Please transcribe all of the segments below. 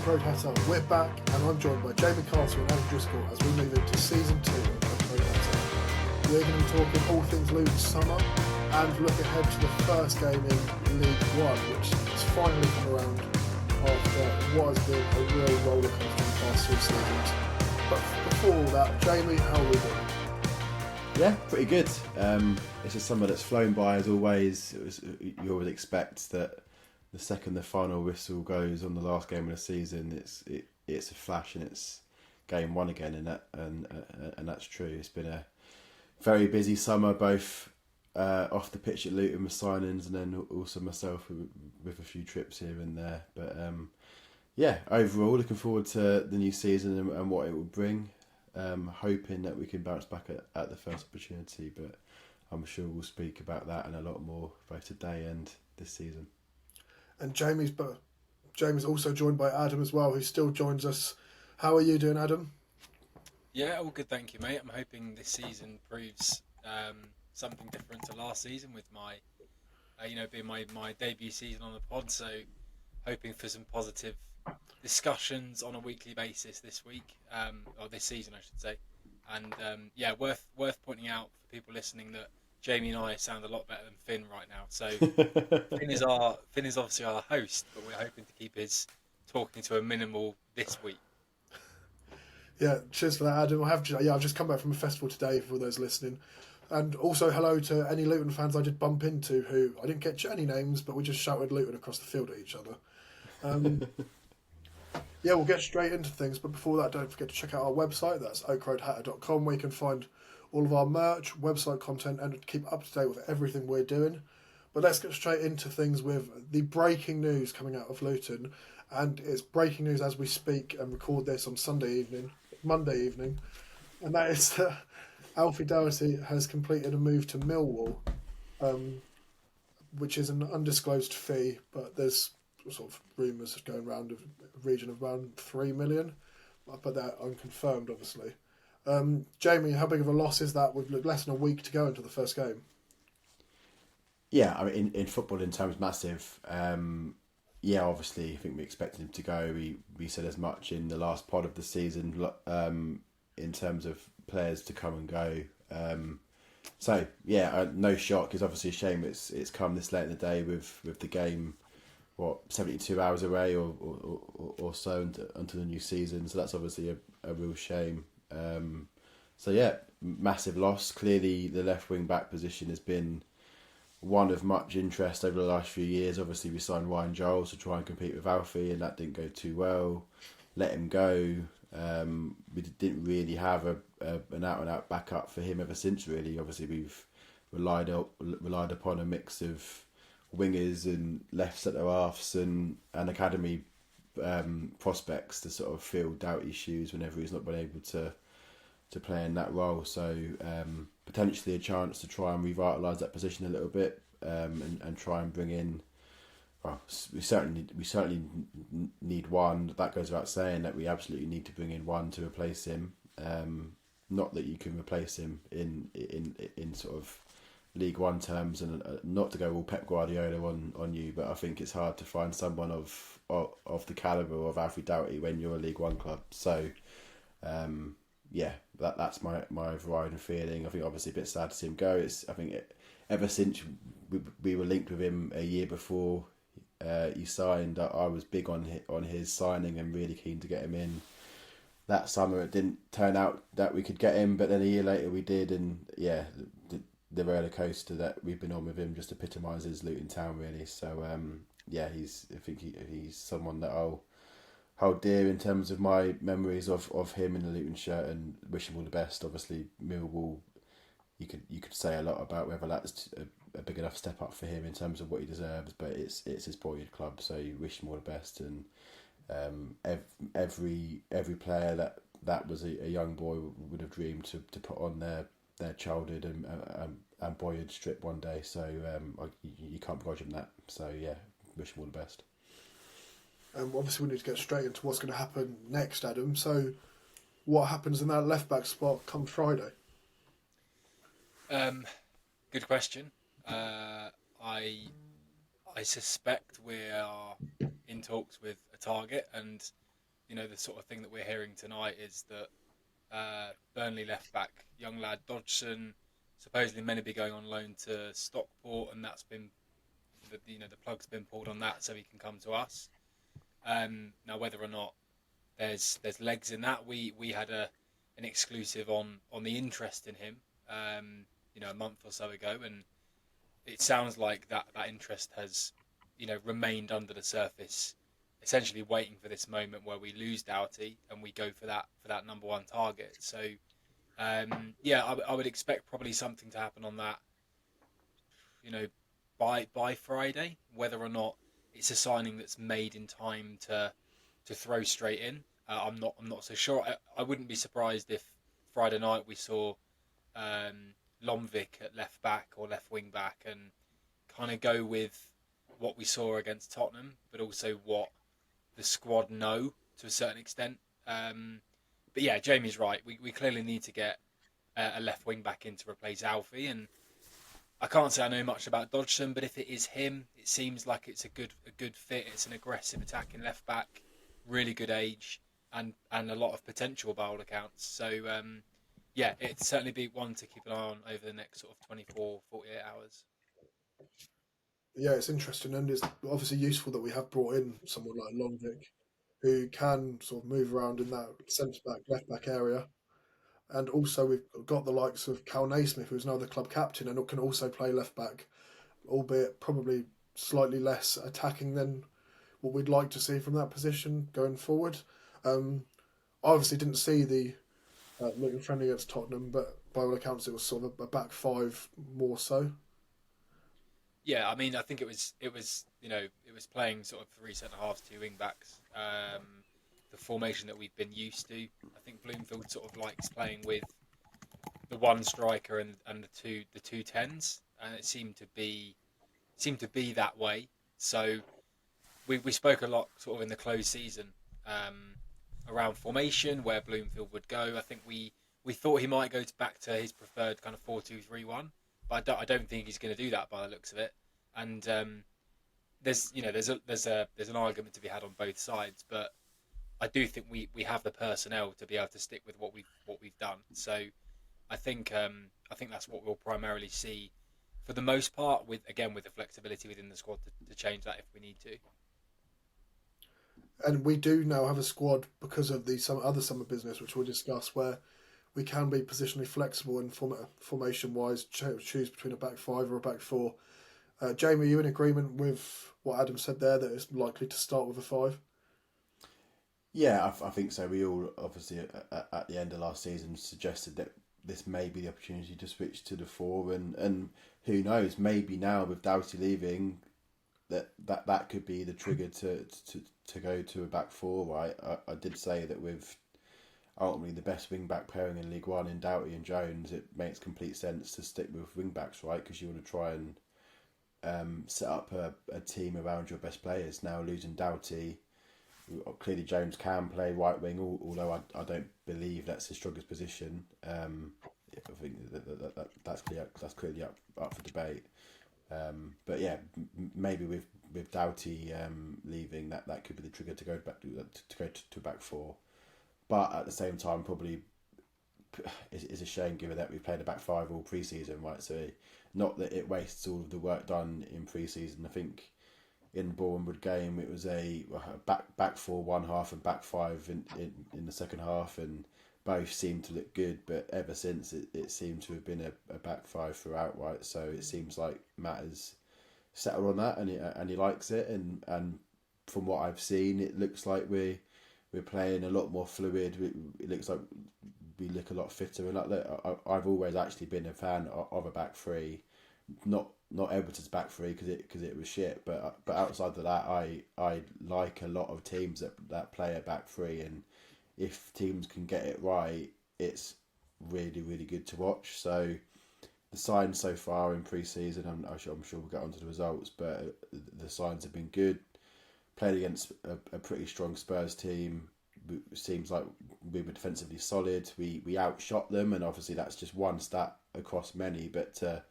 Oak Road Hatter. We're back, and I'm joined by Jamie Carter and Adam Driscoll as we move into Season 2 of Oak Road Hatter. We're going to be talking all things Luton summer and look ahead to the first game in League One, which has finally come around after what has been a real rollercoaster in the past 3 seasons. But before all that, Jamie, how are we doing? Yeah, pretty good. It's a summer that's flown by as always. You always expect that the second the final whistle goes on the last game of the season, it's a flash and it's game 1 again, and that's true. It's been a very busy summer, both off the pitch at Luton with signings, and then also myself with a few trips here and there. But yeah, overall looking forward to the new season and what it will bring. Hoping that we can bounce back at the first opportunity, but I'm sure we'll speak about that and a lot more both today and this season. And Jamie's also joined by Adam as well, who still joins us. How are you doing, Adam? Yeah, all good, thank you, mate. I'm hoping this season proves something different to last season with my, being my debut season on the pod. So, hoping for some positive discussions on a weekly basis this week, or this season, I should say. And yeah, worth pointing out for people listening that Jamie and I sound a lot better than Finn right now. So Finn is obviously our host, but we're hoping to keep his talking to a minimal this week. Yeah, cheers for that, Adam. I've just come back from a festival today for those listening. And also hello to any Luton fans I did bump into who I didn't catch any names, but we just shouted Luton across the field at each other. Yeah, we'll get straight into things, but before that, don't forget to check out our website. That's oakroadhatter.com, where you can find all of our merch, website content, and keep up to date with everything we're doing. But let's get straight into things with the breaking news coming out of Luton. And it's breaking news as we speak and record this on Monday evening. And that is that Alfie Doughty has completed a move to Millwall, which is an undisclosed fee, but there's sort of rumours going around of a region of around 3 million, but they're unconfirmed, obviously. Jamie, how big of a loss is that with less than a week to go into the first game? Yeah, I mean, in football in terms, massive. Yeah, obviously, I think we expected him to go. We said as much in the last pod of the season in terms of players to come and go. So yeah, no shock. It's obviously a shame it's come this late in the day with the game, 72 hours away or so until the new season. So that's obviously a real shame. So yeah, massive loss. Clearly, the left wing back position has been one of much interest over the last few years. Obviously, we signed Ryan Giles to try and compete with Alfie, and that didn't go too well. Let him go. We didn't really have an out-and-out backup for him ever since, really. Obviously, we've relied upon a mix of wingers and left centre-halves and academy prospects to sort of fill Doughty's shoes whenever he's not been able to play in that role. So potentially a chance to try and revitalise that position a little bit and try and bring in. Well, we certainly need one. That goes without saying that we absolutely need to bring in one to replace him. Not that you can replace him in sort of League One terms, and not to go all Pep Guardiola on you, but I think it's hard to find someone of the calibre of Alfie Doughty when you're a League One club. So yeah, that's my overriding feeling. I think obviously a bit sad to see him go. Ever since we were linked with him a year before he signed, I was big on his signing and really keen to get him in. That summer it didn't turn out that we could get him, but then a year later we did, and yeah, the roller coaster that we've been on with him just epitomises Luton Town, really. So yeah, I think he's someone that I'll hold dear in terms of my memories of him in the Luton shirt, and wish him all the best. Obviously, Millwall, you could say a lot about whether that's a big enough step up for him in terms of what he deserves, but it's his boyhood club, so you wish him all the best. And every player that was a young boy would have dreamed to put on their childhood and boyhood strip one day. So you can't begrudge him that. So yeah, wish him all the best. Obviously, we need to get straight into what's going to happen next, Adam. So, what happens in that left back spot come Friday? Good question. I suspect we are in talks with a target, and the sort of thing that we're hearing tonight is that Burnley left back, young lad Dodgson, supposedly meant to be going on loan to Stockport, and that's been the plug's been pulled on that, so he can come to us. Now, whether or not there's legs in that, we had an exclusive on the interest in him, a month or so ago, and it sounds like that interest has, remained under the surface, essentially waiting for this moment where we lose Doughty and we go for that number one target. So, I would expect probably something to happen on that, by Friday. Whether or not it's a signing that's made in time to throw straight in, I'm not so sure. I wouldn't be surprised if Friday night we saw Lomvik at left back or left wing back, and kind of go with what we saw against Tottenham, but also what the squad know to a certain extent. But yeah, Jamie's right. We clearly need to get a left wing back in to replace Alfie, and I can't say I know much about Dodgson, but if it is him, it seems like it's a good fit. It's an aggressive attacking left back, really good age, and a lot of potential by all accounts. So it'd certainly be one to keep an eye on over the next sort of 24, 48 hours. Yeah, it's interesting, and it's obviously useful that we have brought in someone like Longvic, who can sort of move around in that centre back, left back area. And also we've got the likes of Cal Naismith, who's now the club captain and can also play left back, albeit probably slightly less attacking than what we'd like to see from that position going forward. I obviously didn't see the Luton friendly against Tottenham, but by all accounts it was sort of a back five more so. Yeah, I mean, I think it was playing sort of three centre halves, two wing backs. The formation that we've been used to. I think Bloomfield sort of likes playing with the one striker and the two tens, and it seemed to be that way. So we spoke a lot sort of in the closed season around formation, where Bloomfield would go. I think we thought he might go back to his preferred kind of 4-2-3-1, but I don't think he's going to do that by the looks of it. And there's an argument to be had on both sides, but I do think we have the personnel to be able to stick with what we've done. So I think that's what we'll primarily see for the most part, with the flexibility within the squad to change that if we need to. And we do now have a squad because of some other summer business, which we'll discuss, where we can be positionally flexible and formation wise, choose between a back five or a back four. Jamie, are you in agreement with what Adam said there, that it's likely to start with a five? Yeah, I think so. We all obviously at the end of last season suggested that this may be the opportunity to switch to the four, and who knows, maybe now with Doughty leaving, that could be the trigger to go to a back four, right? I did say that with ultimately the best wing back pairing in League One in Doughty and Jones, it makes complete sense to stick with wing backs, right? Because you want to try and set up a team around your best players. Now losing Doughty, clearly Jones can play right wing, although I don't believe that's his strongest position. I think that's clearly up for debate. But yeah, maybe with Doughty leaving, that could be the trigger to go back to back four. But at the same time, probably it's a shame given that we've played a back five all pre-season, right? So not that it wastes all of the work done in pre-season. I think in the Bournemouth game it was a back four one half and back five in the second half, and both seemed to look good. But ever since it seemed to have been a back five throughout, right? So it seems like Matt has settled on that and he likes it, and from what I've seen, it looks like we're playing a lot more fluid. It looks like we look a lot fitter, and I've always actually been a fan of a back three, not Everton's back three because it was shit, but outside of that, I like a lot of teams that play a back three, and if teams can get it right, it's really really good to watch. So the signs so far in pre-season, I'm sure we'll get onto the results, but the signs have been good. Played against a pretty strong Spurs team. It seems like we were defensively solid. We outshot them, and obviously that's just one stat across many. But to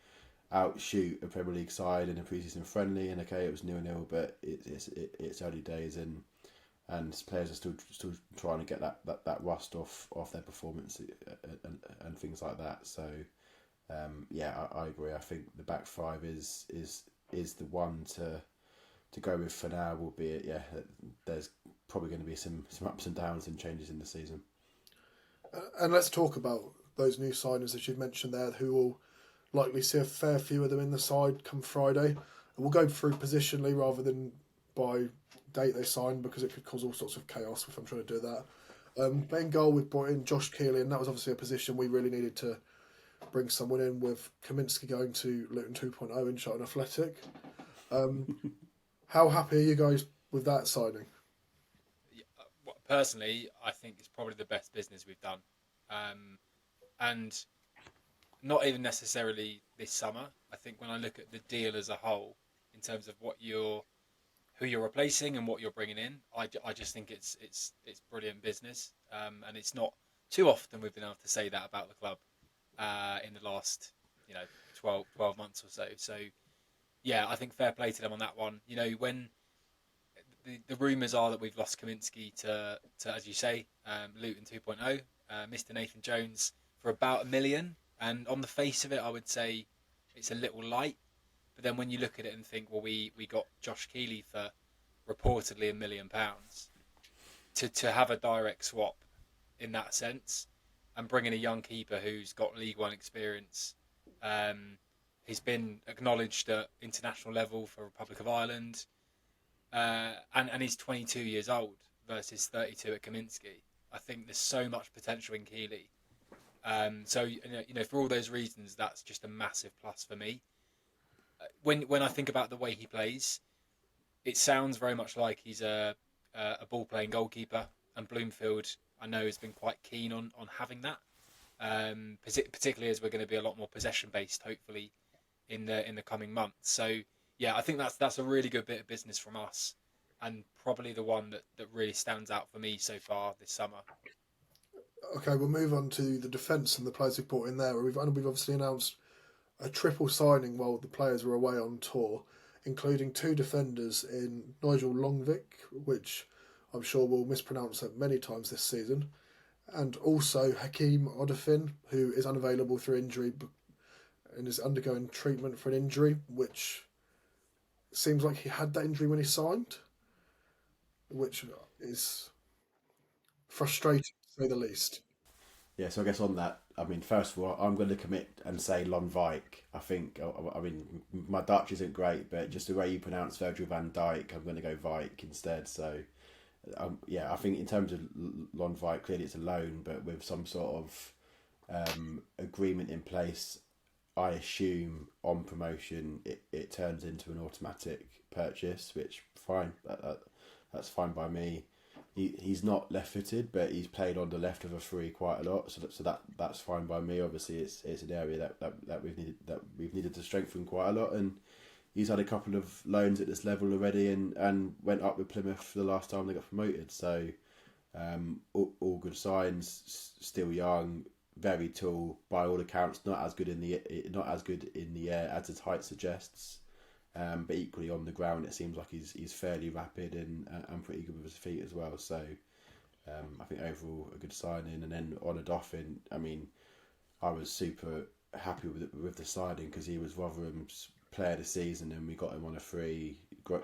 outshoot a Premier League side in a pre-season friendly, and okay, it was 0-0, but it's early days, and and players are still trying to get that rust off their performance and things like that. So I agree. I think the back five is the one to go with for now. Albeit there's probably going to be some ups and downs and changes in the season. And let's talk about those new signings that you've mentioned there, who will likely see a fair few of them in the side come Friday. And we'll go through positionally rather than by date they signed, because it could cause all sorts of chaos if I'm trying to do that. In goal, we've brought in Josh Keeley, and that was obviously a position we really needed to bring someone in, with Kaminsky going to Luton 2.0 in Charlton Athletic. How happy are you guys with that signing? Personally, I think it's probably the best business we've done. And not even necessarily this summer. I think when I look at the deal as a whole, in terms of who you're replacing and what you're bringing in, I just think it's brilliant business. And it's not too often we've been able to say that about the club in the last 12 months or so. So yeah, I think fair play to them on that one. When the rumours are that we've lost Kaminsky to as you say, Luton 2.0, Mr. Nathan Jones for about £1 million. And on the face of it, I would say it's a little light. But then when you look at it and think, well, we got Josh Keeley for reportedly £1 million, to have a direct swap in that sense, and bring in a young keeper who's got League One experience. He's been acknowledged at international level for Republic of Ireland. And he's 22 years old versus 32 at Kaminsky. I think there's so much potential in Keeley. So for all those reasons, that's just a massive plus for me. When I think about the way he plays, it sounds very much like he's a ball playing goalkeeper, and Bloomfield, I know, has been quite keen on having that, particularly as we're going to be a lot more possession based, hopefully, in the coming months. So yeah, I think that's a really good bit of business from us, and probably the one that really stands out for me so far this summer. Okay, we'll move on to the defence and the players we've brought in there. We've obviously announced a triple signing while the players were away on tour, including 2 defenders in Nigel Longvic, which I'm sure we'll mispronounce it many times this season, and also Hakeem Odafin, who is unavailable through injury and is undergoing treatment for an injury, which seems like he had that injury when he signed, which is frustrating to say the least. Yeah, so I guess on that, I mean, first of all, I'm going to commit and say Lonwijk. I think, I mean, my Dutch isn't great, but just the way you pronounce Virgil van Dijk, I'm going to go Vijk instead. So, I think in terms of Lonwijk, clearly it's a loan, but with some sort of agreement in place, I assume on promotion it turns into an automatic purchase, which fine, that's fine by me. He's not left-footed, but he's played on the left of a free quite a lot, so that's fine by me. Obviously, it's an area that we've needed to strengthen quite a lot, and he's had a couple of loans at this level already, and went up with Plymouth the last time they got promoted. So all good signs. Still young, very tall, by all accounts, not as good in the air as his height suggests. But equally on the ground, it seems like he's fairly rapid and pretty good with his feet as well. So I think overall a good signing. And then on a Dauphin, I mean, I was super happy with the signing because he was Rotherham's player of the season, and we got him on a free.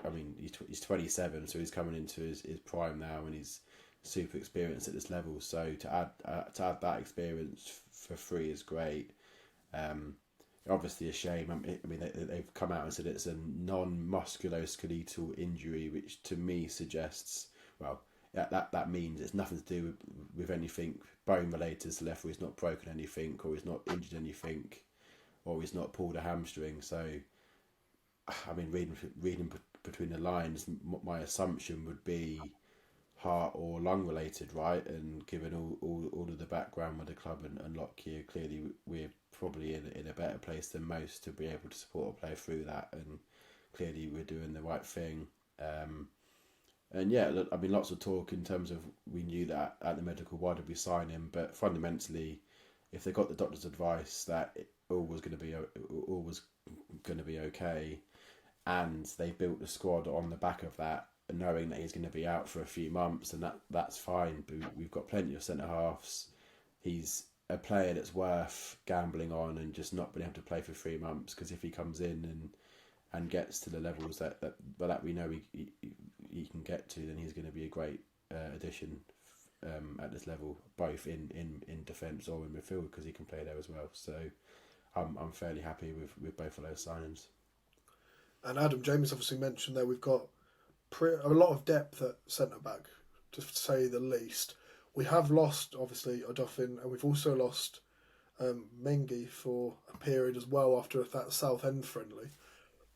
I mean, he's 27, so he's coming into his prime now, and he's super experienced at this level. So to add that experience for free is great. Obviously a shame. I mean, they've come out and said it's a non-musculoskeletal injury, which to me suggests, well, that means it's nothing to do with anything bone related. So therefore he's not broken anything, or he's not injured anything, or he's not pulled a hamstring. So, I mean, reading between the lines, my assumption would be heart or lung related, right? And given all of the background with the club and Lockyer, clearly we're probably in a better place than most to be able to support a player through that, and clearly we're doing the right thing. And yeah, look, I mean, lots of talk in terms of we knew that at the medical, why did we sign him? But fundamentally, if they got the doctor's advice that all was going to be okay, and they built the squad on the back of that, knowing that he's going to be out for a few months, and that's fine. But we've got plenty of centre halves. He's a player that's worth gambling on and just not being able to play for 3 months, because if he comes in and gets to the levels that we know he can get to, then he's going to be a great addition at this level, both in defence or in midfield, because he can play there as well. So I'm fairly happy with both of those signings. And Adam, James obviously mentioned there we've got a lot of depth at centre back, to say the least. We have lost obviously Odoffin, and we've also lost Mengi for a period as well after that Southend friendly.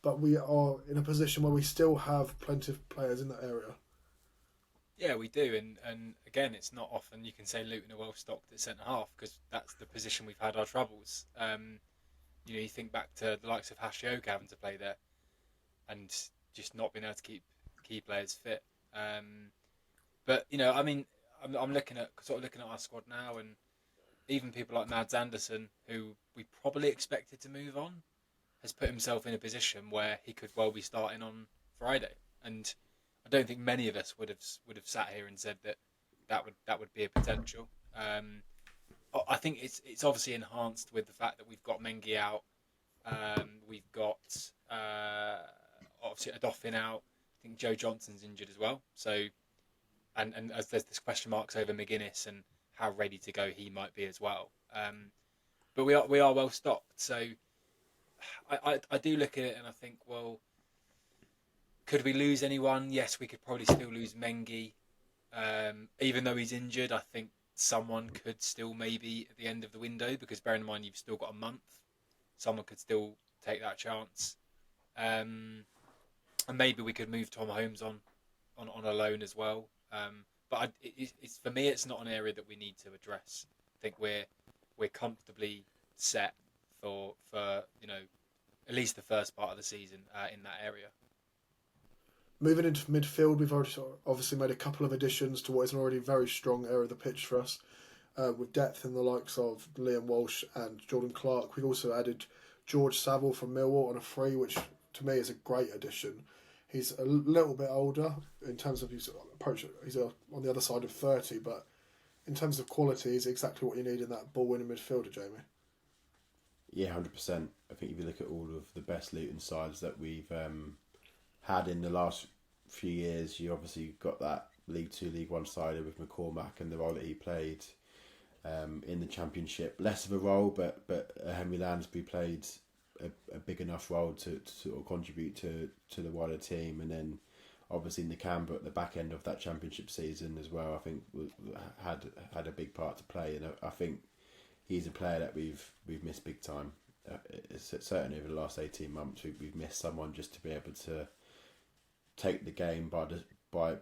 But we are in a position where we still have plenty of players in that area. Yeah, we do, and again, it's not often you can say Luton are well stocked at centre half, because that's the position we've had our troubles. You think back to the likes of Hashioka having to play there, and just not being able to keep key players fit. But I'm looking at our squad now, and even people like Mads Anderson, who we probably expected to move on, has put himself in a position where he could well be starting on Friday, and I don't think many of us would have sat here and said that would be a potential. I think it's obviously enhanced with the fact that we've got Mengi out, we've got obviously Odoffin out. I think Joe Johnson's injured as well. So, and as there's this question marks over McGuinness and how ready to go he might be as well. But we are well stocked. So I do look at it and I think, well, could we lose anyone? Yes, we could probably still lose Mengi. Even though he's injured, I think someone could still maybe at the end of the window, because bearing in mind you've still got a month, someone could still take that chance. And maybe we could move Tom Holmes on a loan as well. But it's for me, it's not an area that we need to address. I think we're comfortably set for at least the first part of the season in that area. Moving into midfield, we've already obviously made a couple of additions to what is an already very strong area of the pitch for us, with depth in the likes of Liam Walsh and Jordan Clark. We've also added George Saville from Millwall on a free, which to me is a great addition. He's a little bit older in terms of his approach. He's on the other side of 30, but in terms of quality, he's exactly what you need in that ball-winning midfielder, Jamie. Yeah, 100%. I think if you look at all of the best Luton sides that we've had in the last few years, you obviously got that League 2, League 1 side with McCormack and the role that he played in the Championship. Less of a role, but Henry Lansbury played a big enough role to sort of contribute to the wider team. And then obviously Nakamba at the back end of that Championship season as well, I think had a big part to play. And I think he's a player that we've missed big time. Certainly over the last 18 months, we've missed someone just to be able to take the game by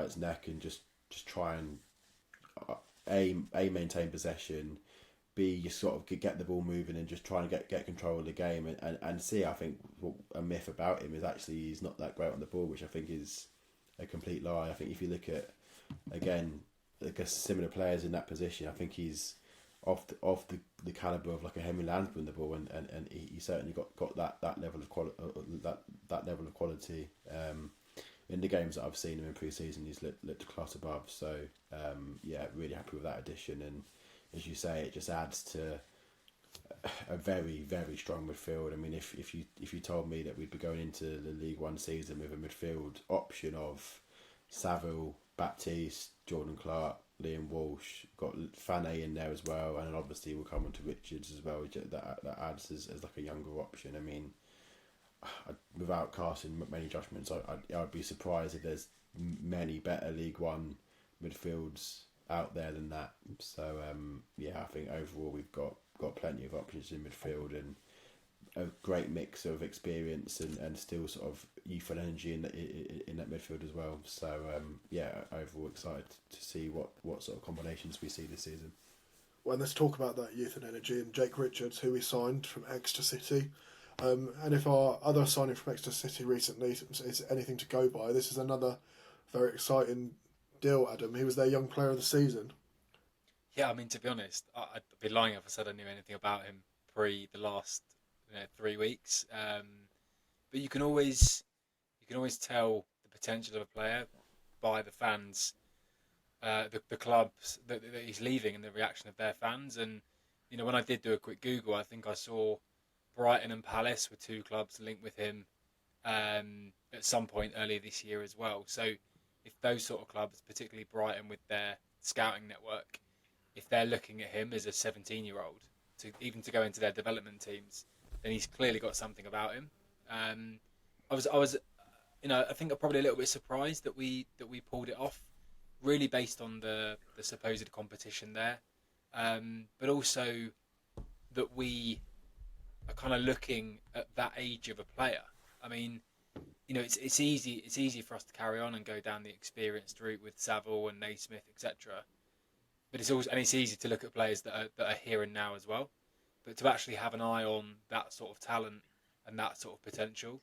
its neck and just try and maintain possession, B, you sort of get the ball moving and just try and get control of the game, and C, I think a myth about him is actually he's not that great on the ball, which I think is a complete lie. I think if you look at, again, I guess similar players in that position, I think he's off the calibre of like a Henry Lansbury on the ball, and he certainly got that level of quality, that level of quality. In the games that I've seen him in pre-season, he's lit a class above. So yeah, really happy with that addition. And as you say, it just adds to a very, very strong midfield. I mean, if you told me that we'd be going into the League One season with a midfield option of Saville, Baptiste, Jordan Clark, Liam Walsh, got Fanny in there as well, and then obviously we'll come on to Richards as well. That adds as like a younger option. I mean, without casting many judgments, I'd be surprised if there's many better League One midfields out there than that. So yeah, I think overall we've got plenty of options in midfield and a great mix of experience and still sort of youth and energy in that midfield as well. So yeah, overall excited to see what sort of combinations we see this season. Well, let's talk about that youth and energy and Jake Richards, who we signed from Exeter City. And if our other signing from Exeter City recently is anything to go by, this is another very exciting deal, Adam. He was their young player of the season. Yeah, I mean, to be honest, I'd be lying if I said I knew anything about him pre the last 3 weeks. But you can always tell the potential of a player by the fans, the clubs that he's leaving, and the reaction of their fans. And when I did do a quick Google, I think I saw Brighton and Palace were two clubs linked with him at some point earlier this year as well. So if those sort of clubs, particularly Brighton with their scouting network, if they're looking at him as a 17-year-old to go into their development teams, then he's clearly got something about him. I was, I think I'm probably a little bit surprised that we pulled it off, really based on the supposed competition there, but also that we are kind of looking at that age of a player. I mean, it's easy for us to carry on and go down the experienced route with Saville and Naismith, etc. But it's easy to look at players that are here and now as well. But to actually have an eye on that sort of talent and that sort of potential,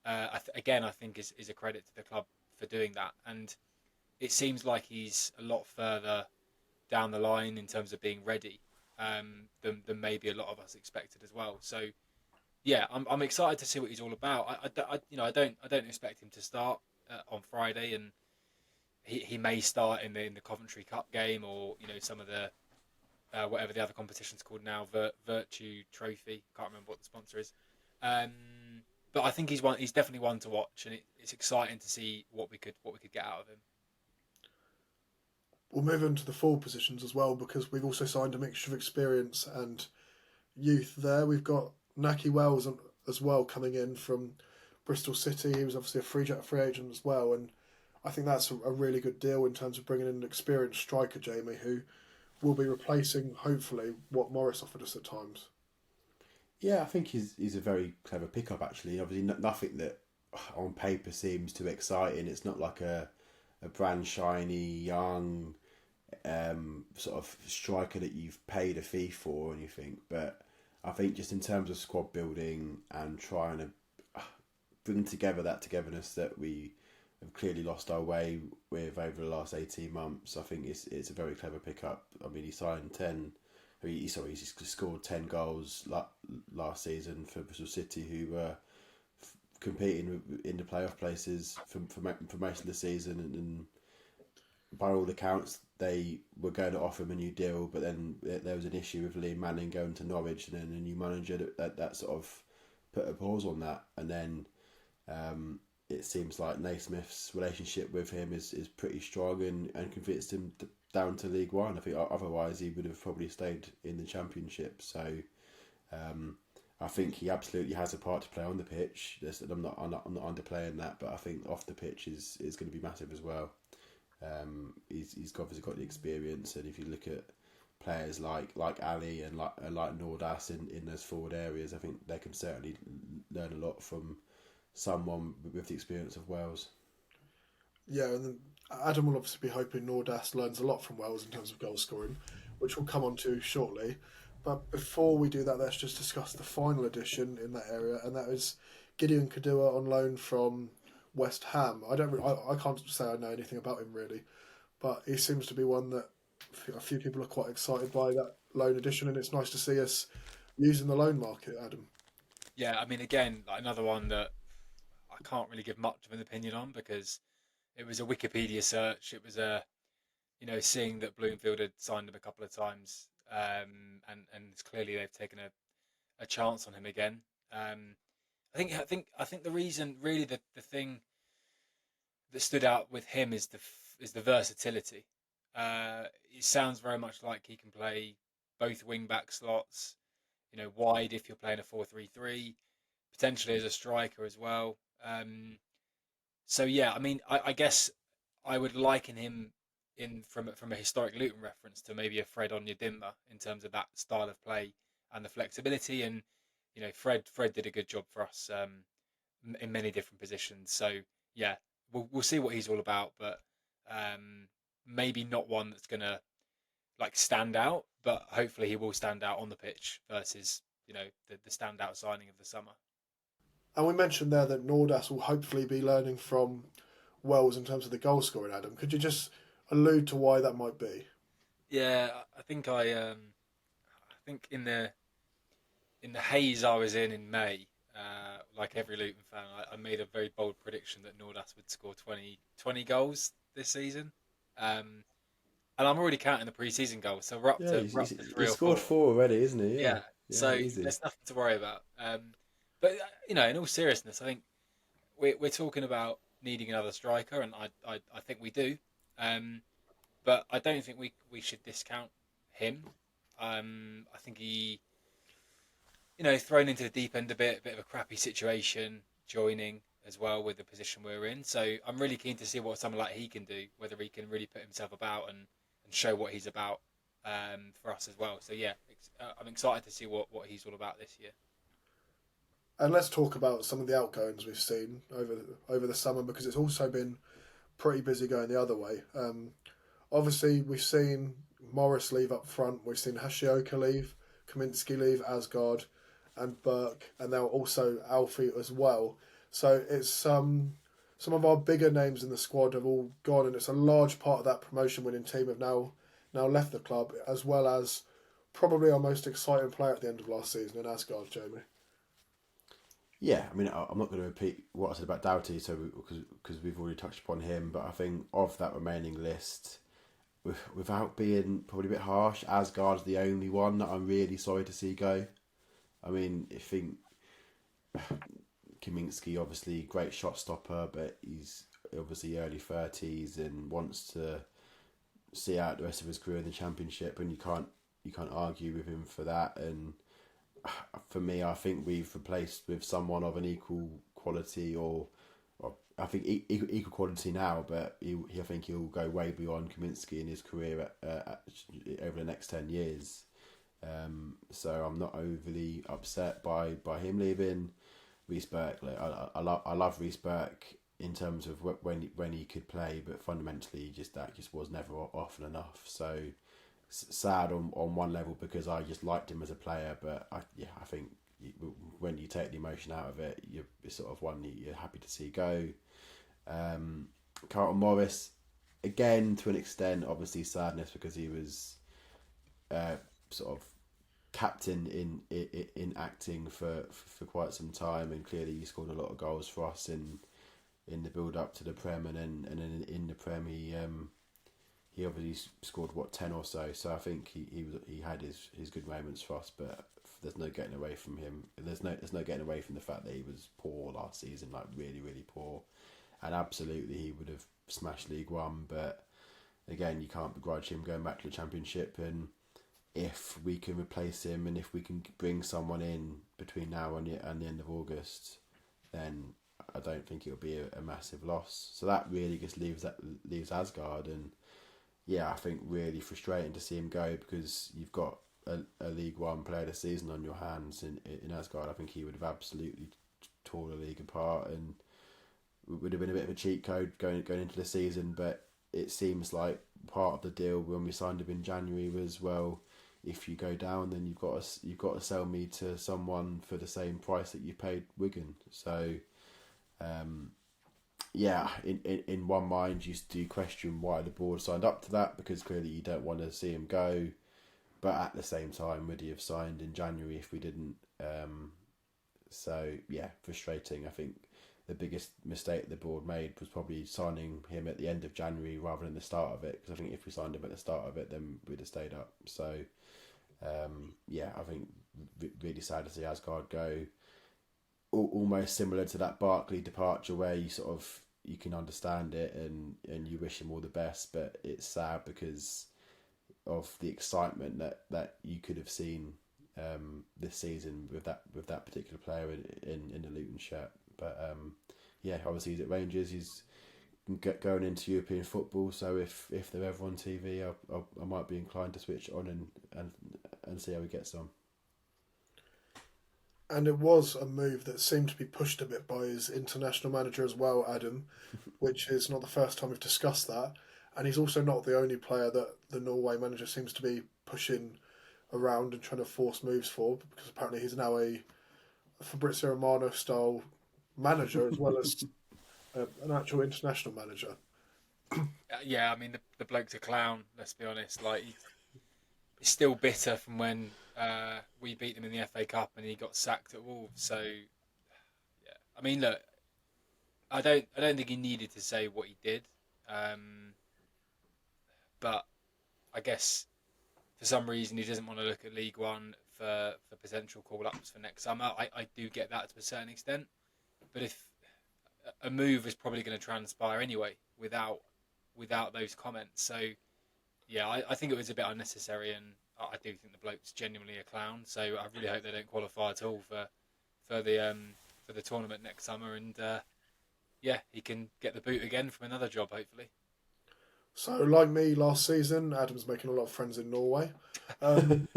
I think is a credit to the club for doing that. And it seems like he's a lot further down the line in terms of being ready than maybe a lot of us expected as well. So yeah, I'm excited to see what he's all about. I don't expect him to start on Friday, and he may start in the Coventry Cup game, or some of the whatever the other competition's called now, Virtue Trophy. Can't remember what the sponsor is. But I think he's definitely one to watch, and it's exciting to see what we could get out of him. We'll move into the forward positions as well, because we've also signed a mixture of experience and youth there. We've got Naki Wells as well coming in from Bristol City. He was obviously a free agent as well, and I think that's a really good deal in terms of bringing in an experienced striker, Jamie, who will be replacing, hopefully, what Morris offered us at times. Yeah, I think he's a very clever pickup, actually. Obviously, nothing that on paper seems too exciting. It's not like a brand shiny, young sort of striker that you've paid a fee for or anything. But I think just in terms of squad building and trying to bring together that togetherness that we have clearly lost our way with over the last 18 months, I think it's a very clever pickup. I mean, he signed 10... he scored 10 goals last season for Bristol City, who were competing in the playoff places for most of the season, and by all accounts they were going to offer him a new deal, but then there was an issue with Liam Manning going to Norwich, and then a new manager that sort of put a pause on that, and then it seems like Naismith's relationship with him is pretty strong and convinced him down to League One. I think otherwise he would have probably stayed in the Championship. So I think he absolutely has a part to play on the pitch. I'm not underplaying that, but I think off the pitch is going to be massive as well. He's obviously got the experience, and if you look at players like Ali and like Nordas in those forward areas, I think they can certainly learn a lot from someone with the experience of Wales. Yeah, and then Adam will obviously be hoping Nordas learns a lot from Wales in terms of goal scoring, which we'll come on to shortly. But before we do that, let's just discuss the final addition in that area, and that is Gideon Kadua on loan from West Ham. I can't say I know anything about him really, but he seems to be one that a few people are quite excited by, that loan addition, and it's nice to see us using the loan market, Adam. Yeah, I mean, again, another one that I can't really give much of an opinion on, because it was a Wikipedia search. It was seeing that Bloomfield had signed him a couple of times, and it's clearly they've taken a chance on him again. I think the reason, really, the thing that stood out with him is the versatility. It sounds very much like he can play both wing back slots, wide if you're playing a 4-3-3, potentially as a striker as well. So yeah, I mean, I guess I would liken him from a historic Luton reference to maybe a Fred Onyedinma in terms of that style of play and the flexibility. And Fred did a good job for us in many different positions. So yeah, we'll see what he's all about, but maybe not one that's gonna stand out, but hopefully he will stand out on the pitch versus the standout signing of the summer. And we mentioned there that Nordas will hopefully be learning from Wells in terms of the goal scoring, Adam. Could you just allude to why that might be? Yeah, I think in the haze I was in May, like every Luton fan, I made a very bold prediction that Nordas would score 20 goals this season. And I'm already counting the pre-season goals, so Yeah, we're up to three he's or scored four. 4 already, isn't he? Yeah, Yeah, yeah, so easy. there's nothing to worry about. But in all seriousness, I think we're talking about needing another striker, and I think we do. Um, but I don't think we should discount him. I think he, thrown into the deep end a bit of a crappy situation, joining as well with the position we're in. So I'm really keen to see what someone like he can do, whether he can really put himself about and show what he's about for us as well. So yeah, I'm excited to see what he's all about this year. And let's talk about some of the outgoings we've seen over the summer, because it's also been pretty busy going the other way. Obviously, we've seen Morris leave up front. We've seen Hashioka leave, Kaminsky leave, Asgard, and Burke, and now also Alfie as well. So it's some of our bigger names in the squad have all gone, and it's a large part of that promotion-winning team have now left the club, as well as probably our most exciting player at the end of last season in Asgard, Jamie. Yeah, I mean, I'm not going to repeat what I said about Doughty, so because we've already touched upon him. But I think of that remaining list, without being probably a bit harsh, Asgard's the only one that I'm really sorry to see go. I mean, I think Kaminsky, obviously great shot stopper, but he's obviously early 30s and wants to see out the rest of his career in the Championship, and you can't argue with him for that. And for me, I think we've replaced with someone of an equal quality, or I think equal quality now, but I think he'll go way beyond Kaminsky in his career over the next 10 years. So I'm not overly upset by him leaving. Reece Burke, like, I love Reece Burke in terms of when he could play, but fundamentally that was never often enough. So sad on one level, because I just liked him as a player, but I think when you take the emotion out of it, you're sort of one you're happy to see go. Carlton Morris, again to an extent, obviously sadness because he was sort of captain in acting for quite some time, and clearly he scored a lot of goals for us in the build up to the Prem, and then in the Prem he obviously scored 10 or so. So I think he had his good moments for us, but there's no getting away from him. There's no getting away from the fact that he was poor last season, like really really poor, and absolutely he would have smashed League One. But again, you can't begrudge him going back to the Championship, and if we can replace him and if we can bring someone in between now and the end of August, then I don't think it'll be a massive loss. So that really just leaves Asgard, and yeah, I think really frustrating to see him go, because you've got a League One player this season on your hands in Asgard. I think he would have absolutely tore the league apart, and would have been a bit of a cheat code going into the season. But it seems like part of the deal when we signed him in January was, well, if you go down, then you've got to sell me to someone for the same price that you paid Wigan. So, yeah, in one mind, you do question why the board signed up to that, because clearly you don't want to see him go. But at the same time, would he have signed in January if we didn't? So yeah, frustrating. I think the biggest mistake the board made was probably signing him at the end of January rather than the start of it, because I think if we signed him at the start of it, then we'd have stayed up. So yeah, I think really sad to see Asgard go. Almost similar to that Barkley departure, where you can understand it and you wish him all the best, but it's sad because of the excitement that you could have seen this season with that particular player in the Luton shirt. But yeah, obviously he's at Rangers. He's going into European football. So if they're ever on TV, I might be inclined to switch on and see how he gets on. And it was a move that seemed to be pushed a bit by his international manager as well, Adam, which is not the first time we've discussed that. And he's also not the only player that the Norway manager seems to be pushing around and trying to force moves for, because apparently he's now a Fabrizio Romano style manager as well as an actual international manager. Yeah, I mean the bloke's a clown. Let's be honest. Like he's still bitter from when we beat them in the FA Cup and he got sacked at Wolves. So yeah, I mean, look, I don't think he needed to say what he did, um, but I guess for some reason he doesn't want to look at League One for potential call-ups for next summer. I do get that to a certain extent, but if a move is probably going to transpire anyway without those comments, so yeah, I think it was a bit unnecessary, and I do think the bloke's genuinely a clown. So I really hope they don't qualify at all for the tournament next summer, and yeah, he can get the boot again from another job, hopefully. So, like me last season, Adam's making a lot of friends in Norway. Um,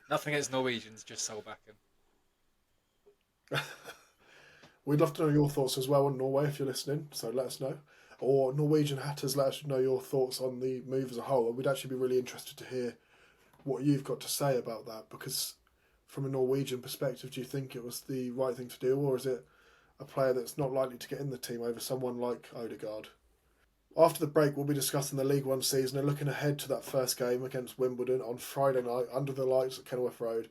Nothing against Norwegians, just Solbakken. we'd love to know your thoughts as well on Norway if you're listening, so let us know. Or Norwegian Hatters, let us know your thoughts on the move as a whole. We'd actually be really interested to hear what you've got to say about that, because from a Norwegian perspective, do you think it was the right thing to do, or is it a player that's not likely to get in the team over someone like Odegaard? After the break, we'll be discussing the League One season and looking ahead to that first game against Wimbledon on Friday night under the lights at Kenilworth Road,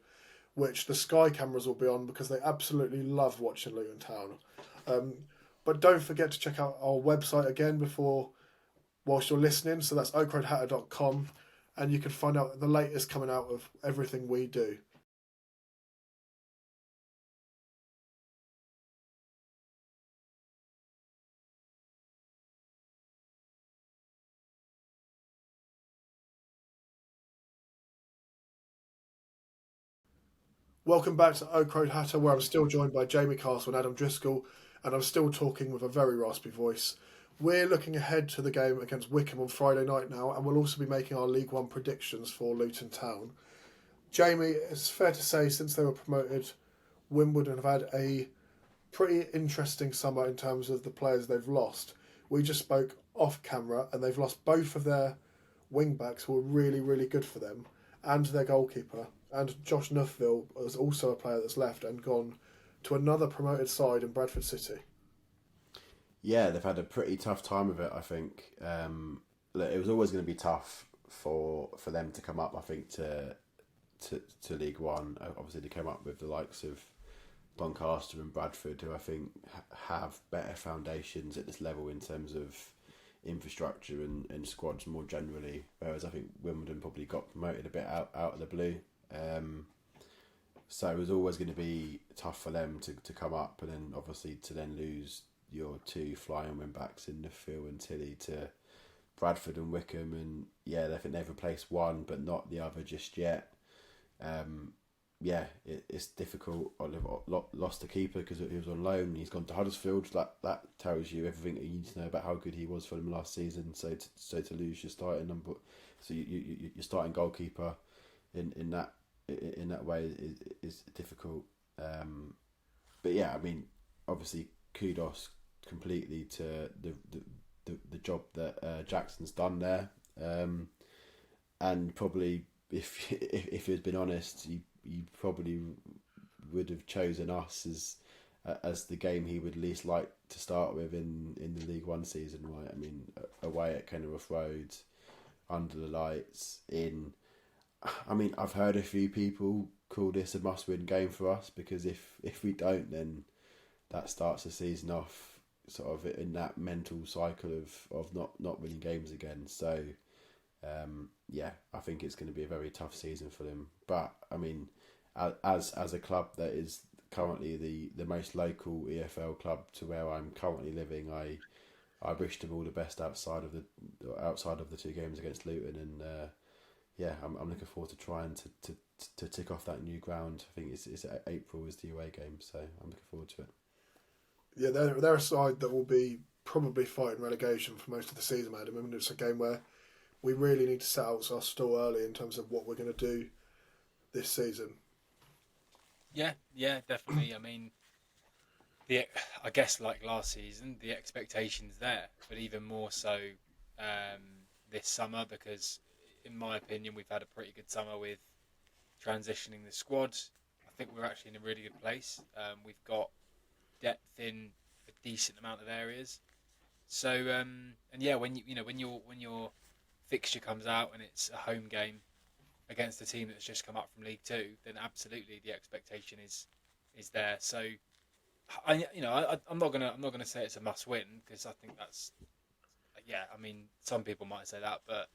which the Sky cameras will be on because they absolutely love watching Luton Town. Um, but don't forget to check out our website again whilst you're listening. So that's oakroadhatter.com, and you can find out the latest coming out of everything we do. Welcome back to Oak Road Hatter, where I'm still joined by Jamie Castle and Adam Driscoll, and I'm still talking with a very raspy voice. We're looking ahead to the game against Wickham on Friday night now, and we'll also be making our League One predictions for Luton Town. Jamie, it's fair to say since they were promoted, Wimbledon have had a pretty interesting summer in terms of the players they've lost. We just spoke off camera, and they've lost both of their wing backs who were really, really good for them, and their goalkeeper. And Josh Nuffville is also a player that's left and gone to another promoted side in Bradford City. Yeah, they've had a pretty tough time of it, I think. Look, it was always going to be tough for them to come up, I think, to League One. Obviously, they came up with the likes of Doncaster and Bradford, who I think have better foundations at this level in terms of infrastructure and squads more generally. Whereas I think Wimbledon probably got promoted a bit out of the blue. So it was always going to be tough for them to come up, and then obviously to then lose your two flying wing backs in Midfield and Tilly to Bradford and Wickham, and yeah, I think they've replaced one but not the other just yet. Yeah, it's difficult. Oliver lost the keeper because he was on loan. He's gone to Huddersfield. That tells you everything you need to know about how good he was for them last season. So to lose your starting number, so your starting goalkeeper in that way is difficult. But yeah, I mean, obviously kudos completely to the job that Jackson's done there, and probably if he had been honest, he probably would have chosen us as the game he would least like to start with in the League One season, right? I mean, away at Kenilworth Road, under the lights, I mean, I've heard a few people call this a must-win game for us, because if we don't, then that starts the season off sort of in that mental cycle of not winning games again. So, yeah, I think it's going to be a very tough season for them. But, I mean, as a club that is currently the most local EFL club to where I'm currently living, I wish them all the best outside of the two games against Luton, and yeah, I'm looking forward to trying to tick off that new ground. I think it's April is the away game, so I'm looking forward to it. Yeah, they're a side that will be probably fighting relegation for most of the season, Adam. I mean, it's a game where we really need to set out our stall early in terms of what we're going to do this season. Yeah, definitely. I mean, I guess like last season, the expectation's there, but even more so this summer, because in my opinion, we've had a pretty good summer with transitioning the squad. I think we're actually in a really good place. We've got depth in a decent amount of areas. So and yeah, when your fixture comes out and it's a home game against a team that's just come up from League Two, then absolutely the expectation is there. So I'm not gonna say it's a must win, because I think that's, yeah. I mean, some people might say that, but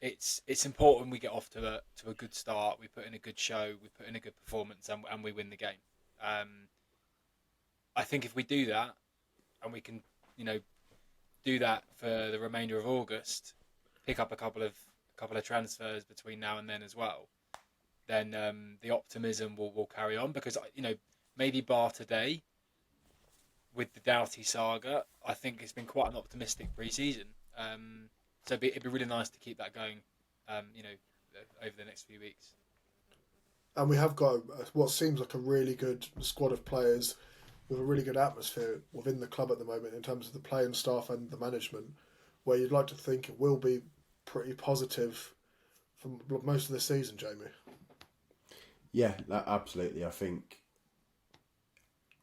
it's important we get off to a good start. We put in a good show, we put in a good performance, and we win the game. Um, I think if we do that, and we can, you know, do that for the remainder of August, pick up a couple of transfers between now and then as well, then the optimism will carry on, because maybe bar today with the Doughty saga, I think it's been quite an optimistic pre-season. So it'd be really nice to keep that going, over the next few weeks. And we have got what seems like a really good squad of players with a really good atmosphere within the club at the moment in terms of the playing staff and the management, where you'd like to think it will be pretty positive for most of the season, Jamie. Yeah, absolutely. I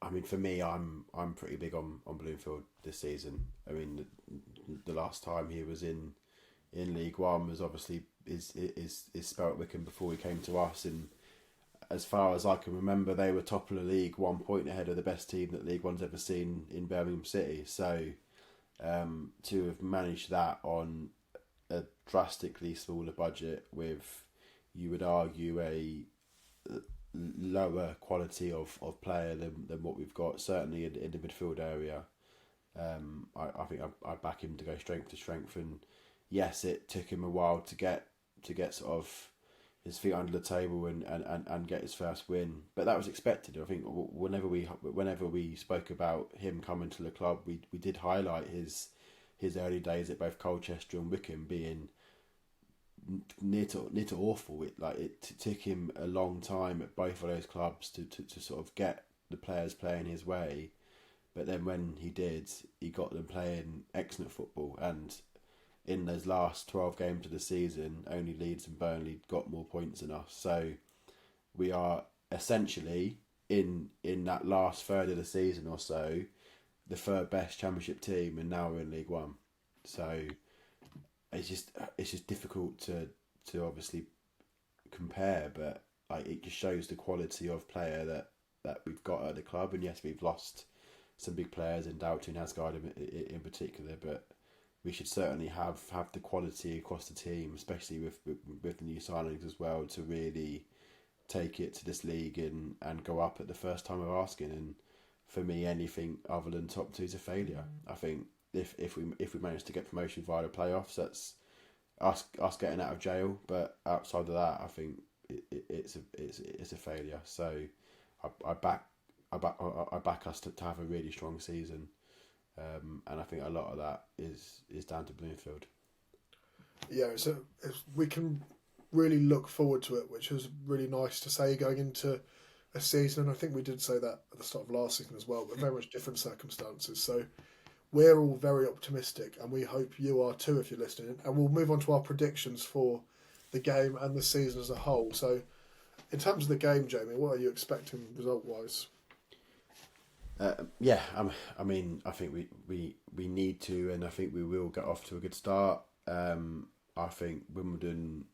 mean, for me, I'm pretty big on Bloomfield this season. I mean, the last time he was in League One was obviously is spelt Wickham before he came to us, and as far as I can remember, they were top of the league, 1 point ahead of the best team that League One's ever seen in Birmingham City. So to have managed that on a drastically smaller budget with, you would argue, a lower quality of player than what we've got, certainly in the midfield area. I think I back him to go strength to strength, and yes, it took him a while to get sort of his feet under the table and get his first win, but that was expected. I think whenever we spoke about him coming to the club, we did highlight his early days at both Colchester and Wickham being near to awful. It took him a long time at both of those clubs to sort of get the players playing his way, but then when he did, he got them playing excellent football. And in those last 12 games of the season, only Leeds and Burnley got more points than us. So we are essentially, in that last third of the season or so, the third best Championship team, and now we're in League One. So it's just difficult to obviously compare, but it just shows the quality of player that we've got at the club. And yes, we've lost some big players in Doughty and Asgard in particular, but we should certainly have the quality across the team, especially with the new signings as well, to really take it to this league and go up at the first time of asking. And for me, anything other than top two is a failure. I think if we manage to get promotion via the playoffs, that's us getting out of jail. But outside of that, I think it's a failure. So I back us to have a really strong season. And I think a lot of that is down to Bloomfield. Yeah, we can really look forward to it, which is really nice to say going into a season. And I think we did say that at the start of last season as well, but very much different circumstances. So we're all very optimistic, and we hope you are too if you're listening. And we'll move on to our predictions for the game and the season as a whole. So in terms of the game, Jamie, what are you expecting result-wise? I mean, I think we need to, and I think we will get off to a good start. I think Wimbledon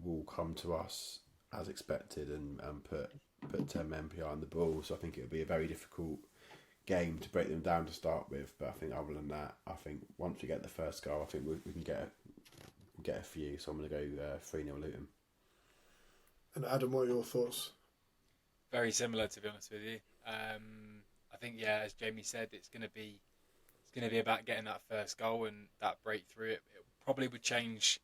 will come to us as expected and put 10 men behind the ball. So I think it'll be a very difficult game to break them down to start with. But I think other than that, I think once we get the first goal, I think we can get a few. So I'm going to go 3-0 Luton. And Adam, what are your thoughts? Very similar, to be honest with you. I think, yeah, as Jamie said, it's going to be about getting that first goal and that breakthrough. It probably would change,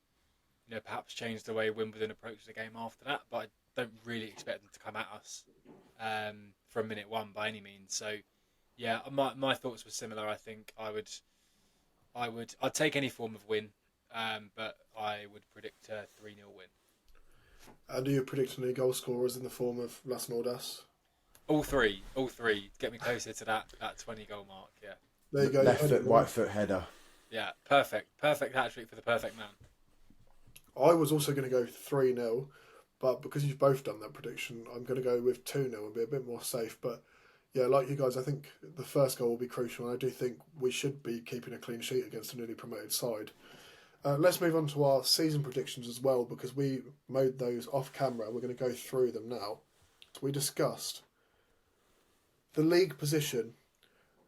perhaps change the way Wimbledon approach the game after that. But I don't really expect them to come at us from minute one by any means. So, yeah, my thoughts were similar. I think I'd take any form of win, but I would predict a 3-0 win. And are you predicting any goal scorers in the form of Las Nordas? All three. Get me closer to that 20-goal mark. Yeah. There you go. Left foot, right foot header. Yeah, perfect hat-trick for the perfect man. I was also going to go 3-0, but because you've both done that prediction, I'm going to go with 2-0 and be a bit more safe. But yeah, like you guys, I think the first goal will be crucial, and I do think we should be keeping a clean sheet against a newly promoted side. Let's move on to our season predictions as well, because we made those off camera. We're going to go through them now. We discussed the league position,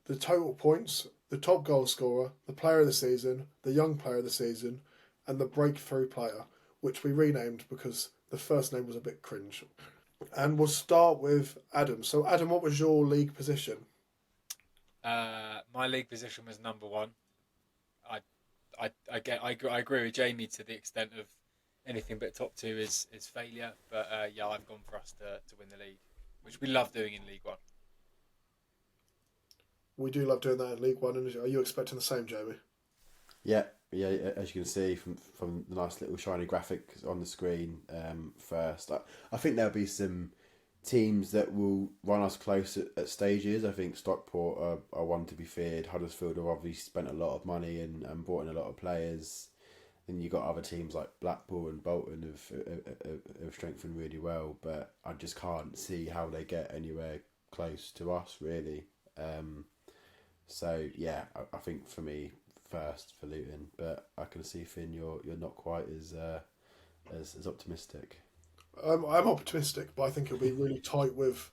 the total points, the top goal scorer, the player of the season, the young player of the season, and the breakthrough player, which we renamed because the first name was a bit cringe. And we'll start with Adam. So, Adam, what was your league position? My league position was number one. I agree with Jamie to the extent of anything but top two is failure. But yeah, I've gone for us to win the league, which we love doing in League One. We do love doing that in League One. And are you expecting the same, Jamie? Yeah. As you can see from the nice little shiny graphic on the screen, first, I think there'll be some teams that will run us close at stages. I think Stockport are one to be feared. Huddersfield have obviously spent a lot of money and brought in a lot of players. Then you've got other teams like Blackpool and Bolton have strengthened really well, but I just can't see how they get anywhere close to us, really. So yeah, I think for me, first for Luton, but I can see, Finn, you're not quite as optimistic. I'm optimistic, but I think it'll be really tight with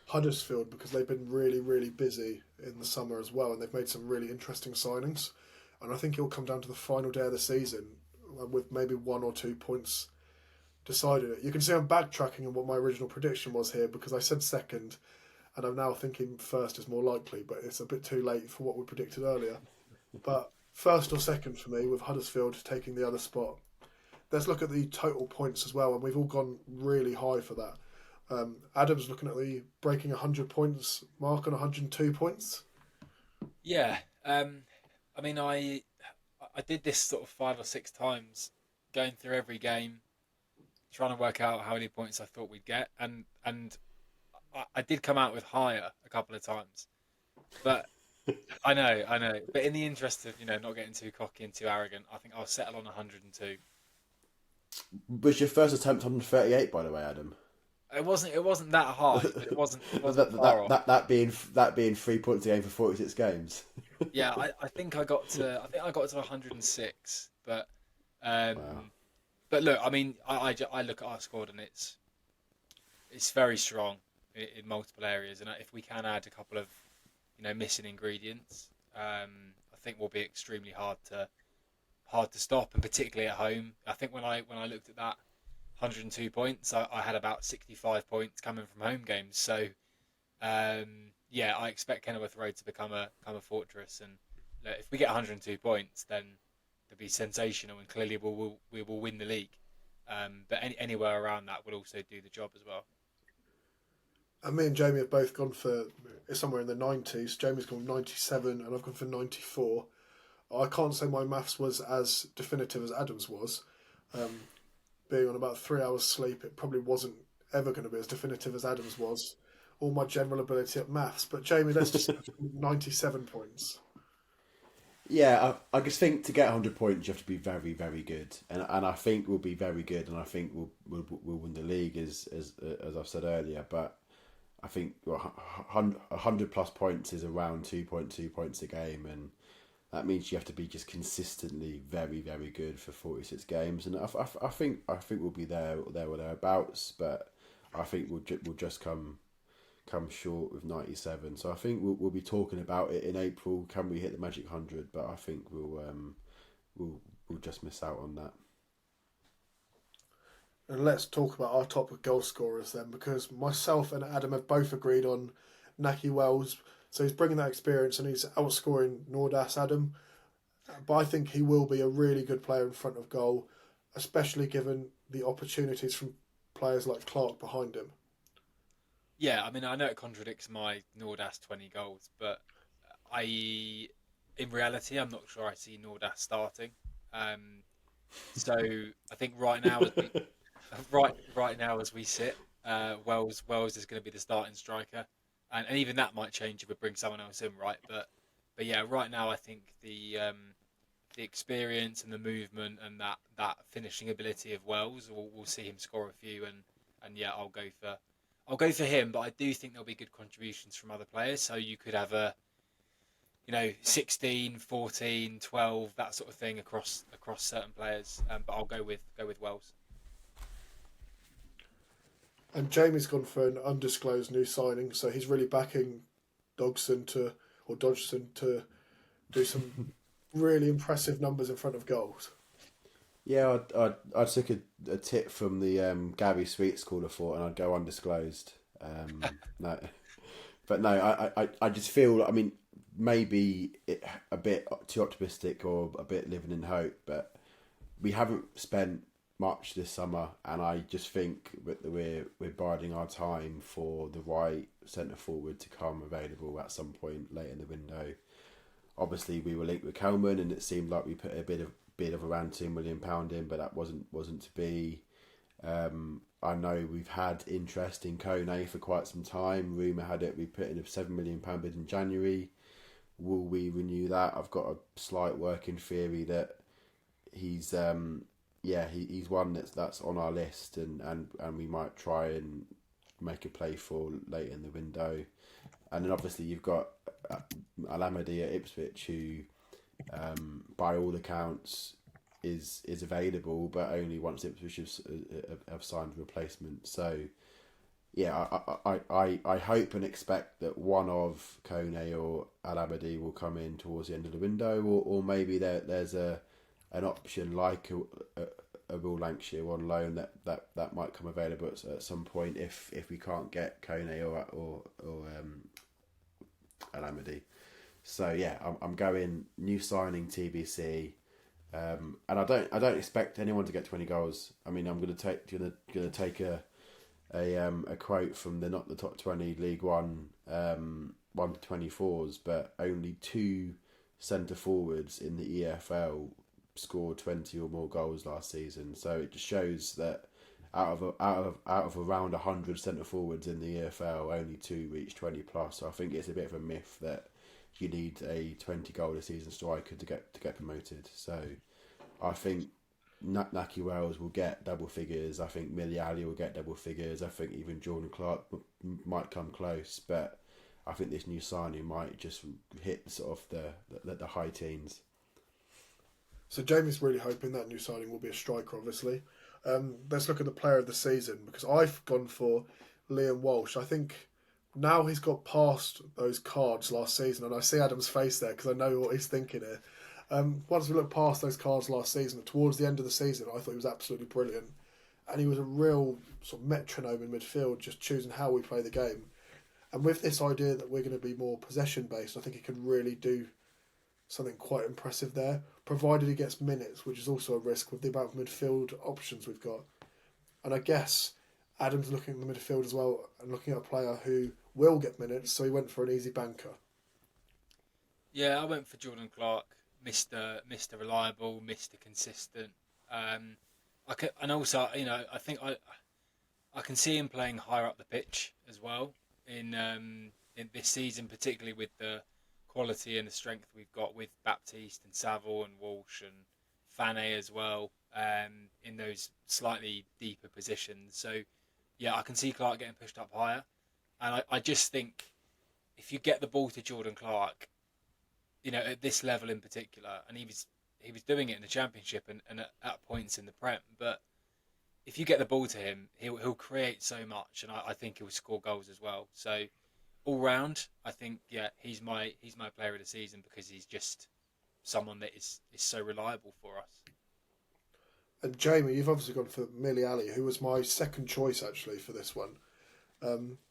Huddersfield because they've been really, really busy in the summer as well, and they've made some really interesting signings. And I think it'll come down to the final day of the season with maybe 1 or 2 points decided it. You can see I'm backtracking on what my original prediction was here because I said second, and I'm now thinking first is more likely, but it's a bit too late for what we predicted earlier. But first or second for me, with Huddersfield taking the other spot. Let's look at the total points as well, and we've all gone really high for that. Adam's looking at the breaking 100 points mark on 102 points. Yeah, I mean, I did this sort of 5 or 6 times, going through every game, trying to work out how many points I thought we'd get, and I did come out with higher a couple of times, but I know. But in the interest of not getting too cocky and too arrogant, I think I'll settle on 102. Was your first attempt 138, by the way, Adam? It wasn't that high, but it wasn't far off. That being 3 points a game for 46 games. Yeah, I think I got to 106, but Wow. but look, I mean, I look at our squad and it's very strong in multiple areas, and if we can add a couple of missing ingredients, I think we'll be extremely hard to stop, and particularly at home. I think when I looked at that 102 points, I had about 65 points coming from home games. So yeah, I expect Kenilworth Road to become a fortress, and look, if we get 102 points, then it'll be sensational, and clearly we will win the league. But anywhere around that will also do the job as well. And me and Jamie have both gone for somewhere in the 90s. Jamie's gone 97 and I've gone for 94. I can't say my maths was as definitive as Adam's was. Being on about 3 hours sleep, it probably wasn't ever going to be as definitive as Adam's was. All my general ability at maths. But Jamie, let's just 97 points. Yeah, I just think to get 100 points, you have to be very, very good, and I think we'll be very good, and I think we'll win the league as I've said earlier. But I think 100 plus points is around 2.2 points a game, and that means you have to be just consistently very, very good for 46 games, and I think we'll be there or thereabouts, but I think we'll just come short with 97. So I think we'll be talking about it in April. Can we hit the magic 100? But I think we'll just miss out on that. And let's talk about our top goal scorers then, because myself and Adam have both agreed on Naki Wells. So he's bringing that experience and he's outscoring Nordas Adam. But I think he will be a really good player in front of goal, especially given the opportunities from players like Clark behind him. Yeah, I mean, I know it contradicts my Nordas 20 goals, but in reality, I'm not sure I see Nordas starting. So I think right now, as we sit, Wells is going to be the starting striker, and even that might change if we bring someone else in, right? But yeah, right now I think the experience and the movement and that finishing ability of Wells, we'll see him score a few, and yeah, I'll go for him. But I do think there'll be good contributions from other players, so you could have a 16, 14, 12, that sort of thing across certain players. But I'll go with Wells. And Jamie's gone for an undisclosed new signing, so he's really backing Dodgson to do some really impressive numbers in front of goals. Yeah, I took a tip from the Gabby Sweet school of thought, and I'd go undisclosed. No, but no, I just feel. I mean, maybe a bit too optimistic or a bit living in hope, but we haven't spent much this summer, and I just think that we're biding our time for the right centre forward to come available at some point late in the window. Obviously, we were linked with Kelman, and it seemed like we put a bit of around £2 million in, but that wasn't to be. I know we've had interest in Kone for quite some time. Rumour had it we put in a £7 million bid in January. Will we renew that? I've got a slight working theory that he's he's one that's on our list, and we might try and make a play for late in the window. And then obviously you've got Alamadi at Ipswich, who by all accounts is available, but only once Ipswich have signed a replacement. So yeah, I hope and expect that one of Kone or Alamadi will come in towards the end of the window, or maybe there's an option like a Will Lancashire on loan that might come available at some point if we can't get Kone or Alamadi. So yeah, I'm going new signing TBC, and I don't expect anyone to get 20 goals. I mean, I'm gonna take a quote from not the top 20 League One 1 to 24s, but only 2 centre forwards in the EFL scored 20 or more goals last season. So it just shows that out of around 100 centre forwards in the EFL, only 2 reach 20 plus. So I think it's a bit of a myth that you need a 20 goal a season striker to get promoted. So I think Naki Wells will get double figures. I think Millie Ali will get double figures. I think even Jordan Clark might come close, but I think this new signing might just hit sort of the high teens. So Jamie's really hoping that new signing will be a striker, obviously. Let's look at the player of the season, because I've gone for Liam Walsh. I think now he's got past those cards last season, and I see Adam's face there because I know what he's thinking here. Once we look past those cards last season, towards the end of the season, I thought he was absolutely brilliant. And he was a real sort of metronome in midfield, just choosing how we play the game. And with this idea that we're going to be more possession-based, I think he can really do something quite impressive there, provided he gets minutes, which is also a risk with the amount of midfield options we've got. And I guess Adam's looking at the midfield as well and looking at a player who will get minutes, so he went for an easy banker. Yeah, I went for Jordan Clark, Mr. Reliable, Mr. Consistent. And also, I think I can see him playing higher up the pitch as well in this season, particularly with the quality and the strength we've got with Baptiste and Saville and Walsh and Fane as well, in those slightly deeper positions. So yeah, I can see Clark getting pushed up higher, and I just think if you get the ball to Jordan Clark, at this level in particular, and he was doing it in the Championship and at points in the Prem, but if you get the ball to him, he'll create so much, and I think he'll score goals as well. So all round, I think he's my player of the season because he's just someone that is so reliable for us. And Jamie, you've obviously gone for Millie Ali, who was my second choice actually for this one.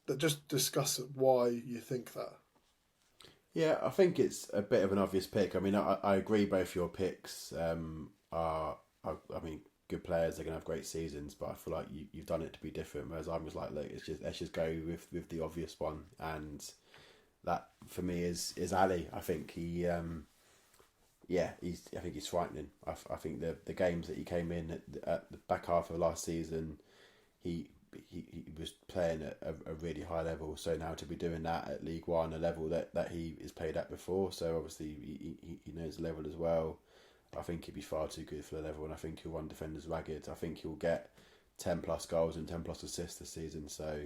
But just discuss why you think that. Yeah, I think it's a bit of an obvious pick. I mean, I agree both your picks are good players. They're going to have great seasons, but I feel like you've done it to be different. Whereas I was like, look, let's just go with the obvious one, and that for me is Ali. I think he's frightening. I think the games that he came in at the back half of last season, he was playing at a really high level. So now to be doing that at League One, a level that he is played at before, so obviously he knows the level as well. I think he'd be far too good for the level, and I think he'll run defenders ragged. I think he'll get 10 plus goals and 10 plus assists this season. So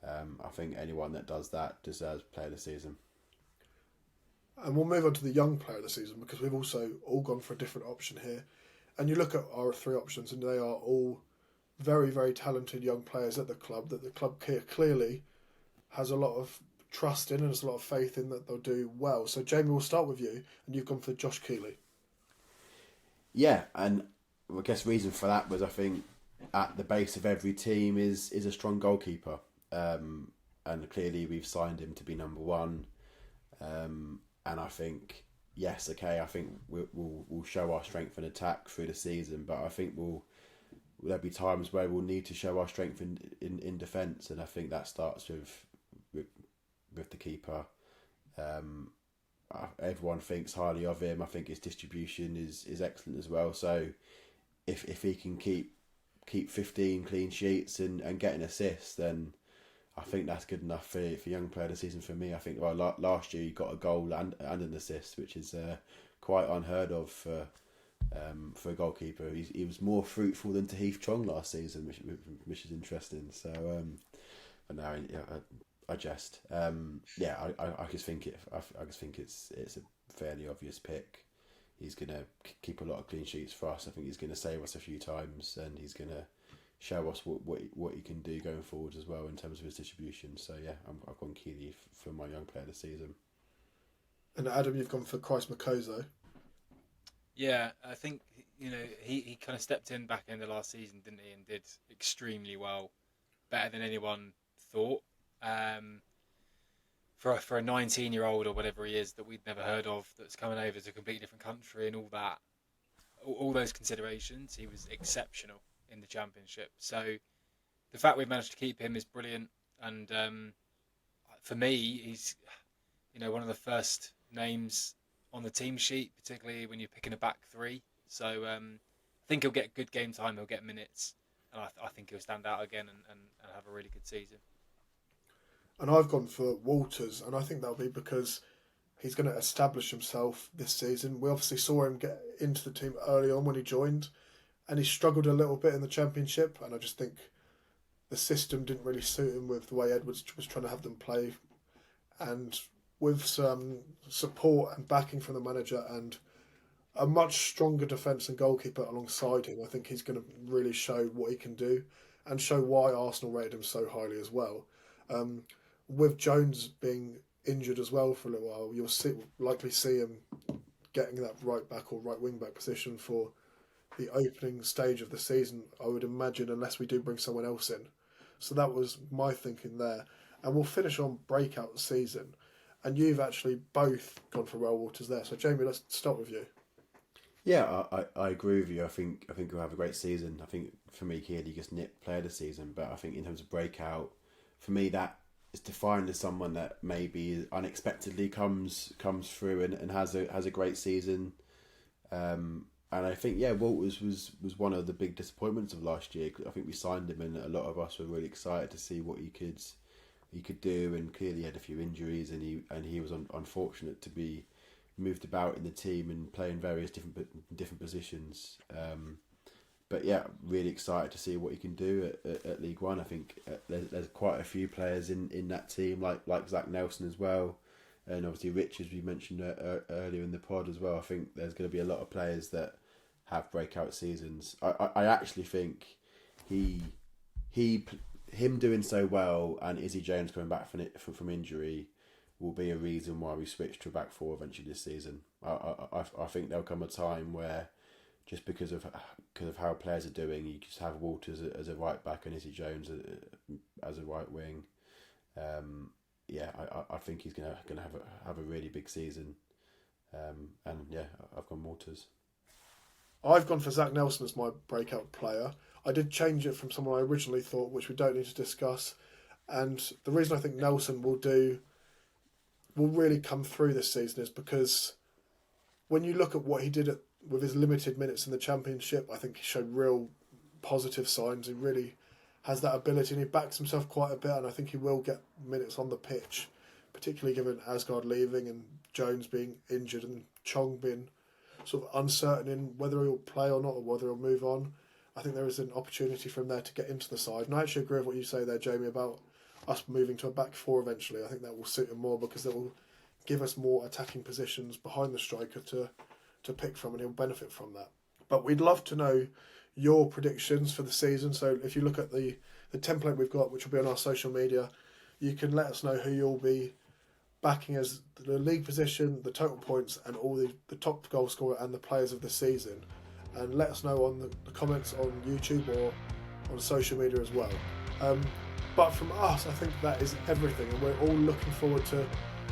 I think anyone that does that deserves player of the season. And we'll move on to the young player of the season, because we've also all gone for a different option here. And you look at our 3 options, and they are all very, very talented young players at the club that the club clearly has a lot of trust in and has a lot of faith in that they'll do well. So, Jamie, we'll start with you, and you've gone for Josh Keeley. Yeah, and I guess the reason for that was I think at the base of every team is a strong goalkeeper. And clearly we've signed him to be number one. And I think, yes, okay, I think we'll show our strength in attack through the season, but I think there'll be times where we'll need to show our strength in defence, and I think that starts with the keeper. Everyone thinks highly of him. I think his distribution is excellent as well. So if he can keep 15 clean sheets and get an assist, then I think that's good enough for young player of the season for me. I think last year he got a goal and an assist, which is quite unheard of for a goalkeeper. He was more fruitful than Tahith Chong last season, which is interesting. So, but now I jest. I just think it's a fairly obvious pick. He's gonna keep a lot of clean sheets for us. I think he's gonna save us a few times, and he's gonna show us what he can do going forward as well in terms of his distribution. So yeah, I've gone Keeley for my young player of the season. And Adam, you've gone for Christ Makoso. Yeah, I think he kind of stepped in back in the last season, didn't he, and did extremely well, better than anyone thought. For a 19-year-old or whatever he is that we'd never heard of, that's coming over to a completely different country and all that, all those considerations, he was exceptional in the Championship. So the fact we've managed to keep him is brilliant, and for me, he's one of the first names on the team sheet, particularly when you're picking a back three. So I think he'll get good game time, he'll get minutes, and I think he'll stand out again and have a really good season. And I've gone for Walters, and I think that'll be because he's going to establish himself this season. We obviously saw him get into the team early on when he joined, and he struggled a little bit in the Championship, and I just think the system didn't really suit him with the way Edwards was trying to have them play. And with some support and backing from the manager and a much stronger defence and goalkeeper alongside him, I think he's going to really show what he can do and show why Arsenal rated him so highly as well. With Jones being injured as well for a little while, you'll likely see him getting that right back or right wing back position for the opening stage of the season, I would imagine, unless we do bring someone else in. So that was my thinking there. And we'll finish on breakout season. And you've actually both gone for Raoul Walters there. So Jamie, let's start with you. Yeah, I agree with you. I think he'll have a great season. I think for me, Keeley just nipped player of the season, but I think in terms of breakout, for me that is defined as someone that maybe unexpectedly comes through and has a great season. And I think Walters was one of the big disappointments of last year. I think we signed him, and a lot of us were really excited to see what he could do. And clearly he had a few injuries, and he was unfortunate to be moved about in the team and play in various different positions. But yeah, really excited to see what he can do at League One. I think there's quite a few players in that team, like Zach Nelson as well, and obviously Rich, as we mentioned earlier in the pod as well. I think there's going to be a lot of players that have breakout seasons. I actually think him doing so well and Izzy Jones coming back from injury will be a reason why we switch to a back four eventually this season. I think there'll come a time where, just because of how players are doing, you just have Walters as a right back and Izzy Jones as a right wing. I think he's gonna have a really big season. I've gone Walters. I've gone for Zach Nelson as my breakout player. I did change it from someone I originally thought, which we don't need to discuss. And the reason I think Nelson will really come through this season is because when you look at what he did with his limited minutes in the Championship, I think he showed real positive signs. He really has that ability, and he backs himself quite a bit, and I think he will get minutes on the pitch, particularly given Asgard leaving and Jones being injured and Chong being sort of uncertain in whether he'll play or not, or whether he'll move on. I think there is an opportunity for him there to get into the side. And I actually agree with what you say there, Jamie, about us moving to a back four eventually. I think that will suit him more because it will give us more attacking positions behind the striker to pick from, and he'll benefit from that. But we'd love to know your predictions for the season. So if you look at the template we've got, which will be on our social media, you can let us know who you'll be backing as the league position, the total points, and all the top goal scorer and the players of the season. And let us know on the comments on YouTube or on social media as well. But from us, I think that is everything, and we're all looking forward to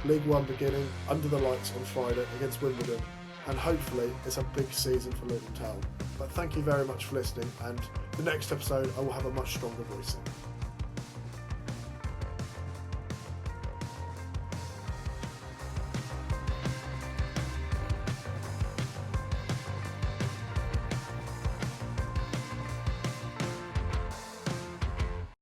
League One beginning under the lights on Friday against Wimbledon, and hopefully it's a big season for Luton Town. But thank you very much for listening, and the next episode I will have a much stronger voice in.